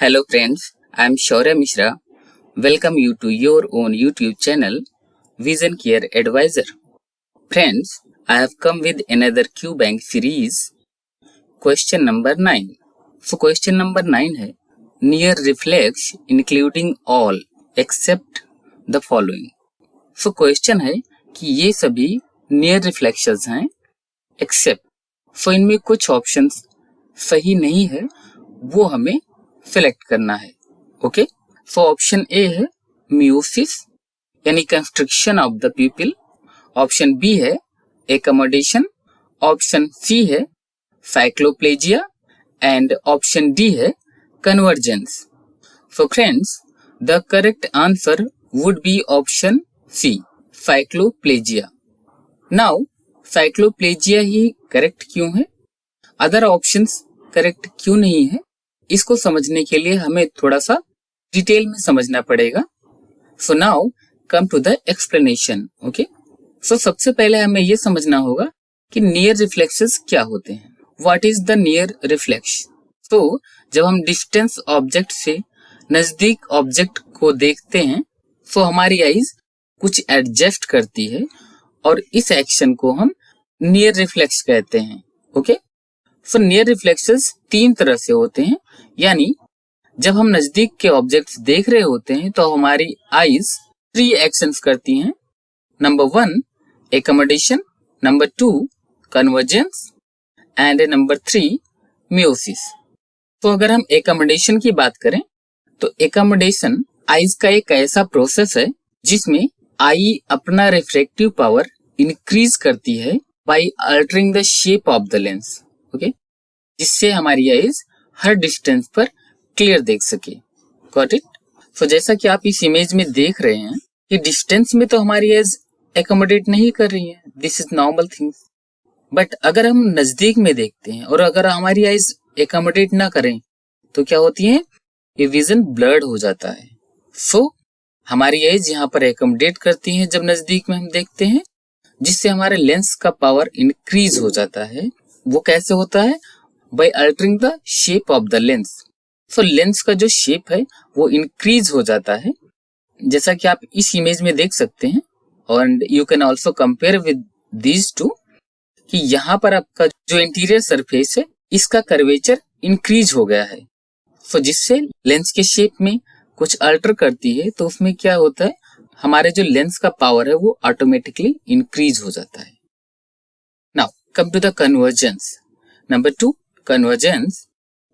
Hello friends, I am Shaurya Mishra. Welcome you to your own YouTube channel, Vision Care Advisor. Friends, I have come with another QBank series. Question number 9. So question number 9 है near reflex including all except the following. So question है कि ये सभी near reflections हैं except. So इनमें कुछ options सही नहीं है, वो हमें सिलेक्ट करना है. ओके, सो ऑप्शन ए है मियोसिस यानी construction of the pupil. Option B है एकोमोडेशन. ऑप्शन सी है साइक्लोप्लेजिया एंड ऑप्शन डी है convergence. So friends, the correct answer would be option C, cycloplegia. Now cycloplegia ही correct क्यों है, other options correct क्यों नहीं है, इसको समझने के लिए हमें थोड़ा सा डिटेल में समझना पड़ेगा. So now come to the explanation. Okay, so सबसे पहले हमें यह समझना होगा कि नियर रिफ्लेक्सेस क्या होते हैं. What is the near reflex. तो जब हम डिस्टेंस ऑब्जेक्ट से नजदीक ऑब्जेक्ट को देखते हैं तो हमारी आईज कुछ एडजस्ट करती है और इस एक्शन को हम नियर रिफ्लेक्स कहते हैं. ओके, सो नियर रिफ्लेक्सेस तीन तरह से होते हैं, यानी जब हम नजदीक के ऑब्जेक्ट्स देख रहे होते हैं तो हमारी आईज 3 एक्शंस करती हैं. Number 1 accommodation, number 2 convergence and number 3 meiosis. तो अगर हम एकोमोडेशन की बात करें तो एकोमोडेशन आईज का एक ऐसा प्रोसेस है जिसमें आई अपना रिफ्रैक्टिव पावर इंक्रीज करती है by altering the shape of the lens. Okay, जिससे हमारी आईज हर डिस्टेंस पर क्लियर देख सके. Got it. सो जैसा कि आप इस इमेज में देख रहे हैं कि डिस्टेंस में तो हमारी आईज एकोमोडेट नहीं कर रही है, this is normal things. But अगर हम नजदीक में देखते हैं और अगर हमारी आईज एकोमोडेट ना करें तो क्या होती है, ये विजन ब्लर्ड हो जाता है. सो हमारी आईज यहाँ पर एकोमोडेट करती हैं जब नजदीक में हम देखते हैं, जिससे हमारे लेंस का पावर इंक्रीज हो जाता है. वो कैसे होता है, by altering the shape of the lens. So lens का जो शेप है वो इंक्रीज हो जाता है, जैसा कि आप इस इमेज में देख सकते हैं. और you can also compare with these two कि यहाँ पर आपका जो इंटीरियर सरफेस है इसका कर्वेचर इंक्रीज हो गया है. सो जिससे लेंस के शेप में कुछ अल्टर करती है तो उसमें क्या होता है, हमारे जो लेंस का पावर है वो ऑटोमेटिकली इंक्रीज हो जाता है. Now come to the convergence. Number 2 convergence.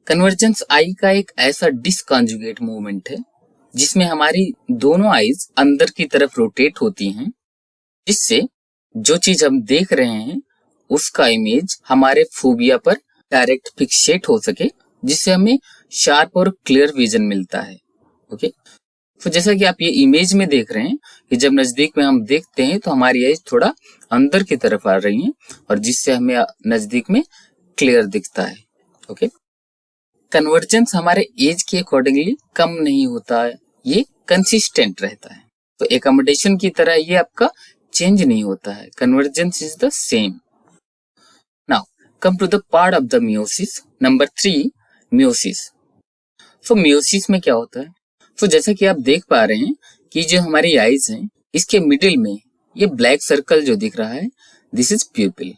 Convergence I का एक ऐसा डिसकॉन्जुगेट मूवमेंट है जिसमें हमारी दोनों आईज अंदर की तरफ रोटेट होती हैं, जिससे जो चीज हम देख रहे हैं उसका इमेज हमारे फोबिया पर डायरेक्ट फिक्सेट हो सके, जिससे हमें शार्प और क्लियर विजन मिलता है. ओके, तो जैसा कि आप ये इमेज में देख रहे हैं कि जब नजदीक में हम देखते हैं तो हमारी आईज थोड़ा अंदर की तरफ आ रही हैं और जिससे हमें नजदीक में क्लियर दिखता है. ओके, कन्वर्जेंस हमारे एज के अकॉर्डिंगली कम नहीं होता है, ये कंसिस्टेंट रहता है. तो एकोमोडेशन की तरह ये आपका चेंज नहीं होता है, convergence is the same. Now come to the part of the miosis. Number 3 miosis. So miosis में क्या होता है, तो जैसा कि आप देख पा रहे हैं कि जो हमारी आईज हैं इसके मिडिल में ये ब्लैक सर्कल जो दिख रहा है, दिस इज प्यूपिल.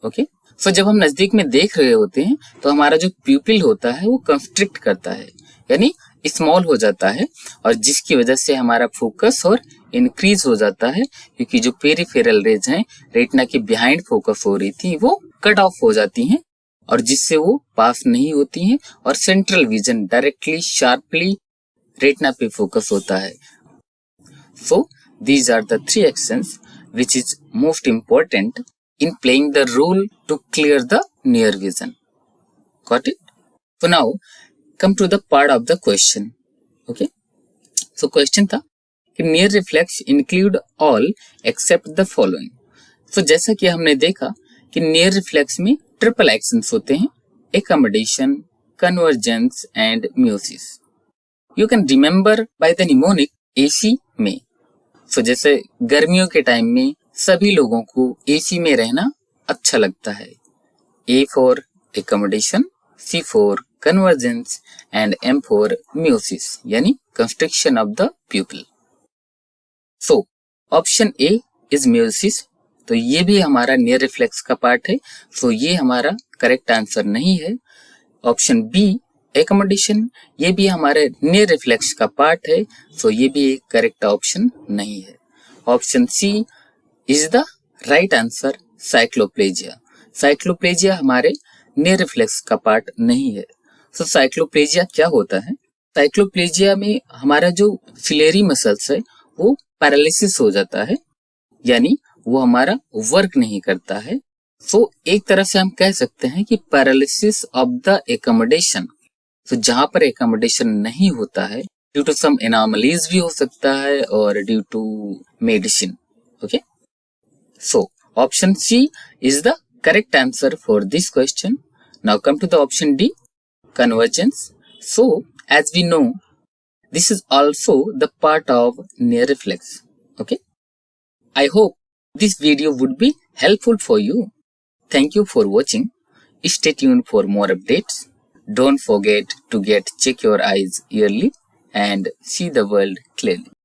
ओके, सो जब हम नजदीक में देख रहे होते हैं तो हमारा जो प्यूपिल होता है वो कंस्ट्रिक्ट करता है, यानी स्मॉल हो जाता है, और जिसकी वजह से हमारा फोकस और इंक्रीज हो जाता है, क्योंकि जो पेरिफेरल रेज हैं रेटिना के बिहाइंड फोकस हो रही थी वो कट ऑफ हो जाती हैं और जिससे वो पास नहीं होती हैं और central vision directly sharply retina पे फोकस होता है. So these are the 3 actions which is most important in playing the role to clear the near vision. Got it? So now come to the part of the question. Okay? So question था कि near reflex include all except the following. So जैसा कि हमने देखा कि near reflex में triple actions होते हैं, accommodation, convergence and meiosis. You can remember by the mnemonic AC में. So जैसे गर्मियों के टाइम में सभी लोगों को एसी में रहना अच्छा लगता है. A for accommodation, C for convergence, and M for meiosis यानी constriction of the pupil. So option A is meiosis, तो ये भी हमारा नियर रिफ्लेक्स का पार्ट है, सो ये हमारा करेक्ट आंसर नहीं है. ऑप्शन बी एकोमोडेशन, ये भी हमारे नियर रिफ्लेक्स का पार्ट है, सो ये भी एक करेक्ट ऑप्शन नहीं है. Option C is the right answer cycloplegia. Cycloplegia हमारे नियर रिफ्लेक्स का पार्ट नहीं है. सो साइक्लोप्लेजिया क्या होता है? साइक्लोप्लेजिया में हमारा जो सिलेरी मसल्स है वो पैरालिसिस हो जाता है, यानी वो हमारा वर्क नहीं करता है. सो एक तरह से हम कह सकते हैं कि पैरालिसिस ऑफ द एकोमोडेशन. तो जहां पर एकोमोडेशन नहीं होता है, ड्यू टू सम एनॉमलीज भी हो सकता है और due to medicine. Okay, so option C is the correct answer for this question. Now come to the option D, convergence. So as we know, this is also the part of near reflex. Okay, I hope this video would be helpful for you. Thank you for watching. Stay tuned for more updates. Don't forget to check your eyes yearly and see the world clearly.